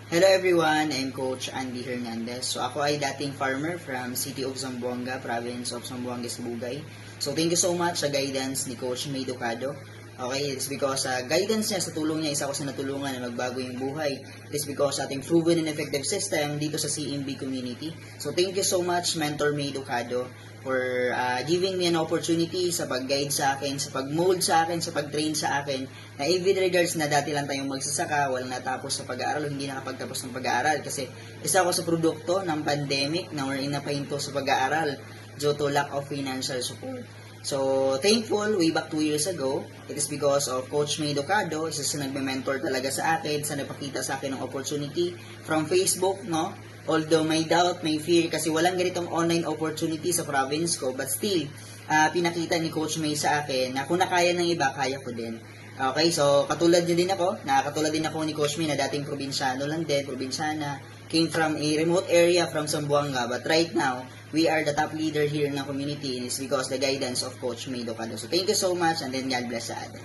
Hello everyone, I'm Coach Andy Hernandez. So ako ay dating farmer from City of Zamboanga, Province of Zamboanga, Sibugay. So thank you so much sa guidance ni Coach May Ducado. Okay, it's because sa guidance niya, sa tulong niya, isa ko sa natulungan na magbago yung buhay. It's because sa ating proven and effective system dito sa CMB community. So thank you so much, Mentor May Ducado, for giving me an opportunity sa pag-guide sa akin, sa pag-mold sa akin, sa pag-train sa akin, na even regards na dati lang tayong magsasaka, walang natapos sa pag-aaral, hindi nakapagtapos ng pag-aaral kasi isa ako sa produkto ng pandemic na wherein napahinto sa pag-aaral due to lack of financial support. So, thankful, way back 2 years ago, it is because of Coach May Ducado, isa sa nagme-mentor talaga sa akin, sa nagpakita sa akin ng opportunity from Facebook, no? Although may doubt, may fear, kasi walang ganitong online opportunity sa province ko, but still, pinakita ni Coach May sa akin na kung nakaya ng iba, kaya ko din. Okay, so katulad niyo din ako, nakakatulad din ako ni Coach May na dating probinsyano lang din, probinsyana, came from a remote area from Zamboanga, but right now, we are the top leader here in the community and it's because the guidance of Coach May Ducado. So thank you so much and then God bless sa atin.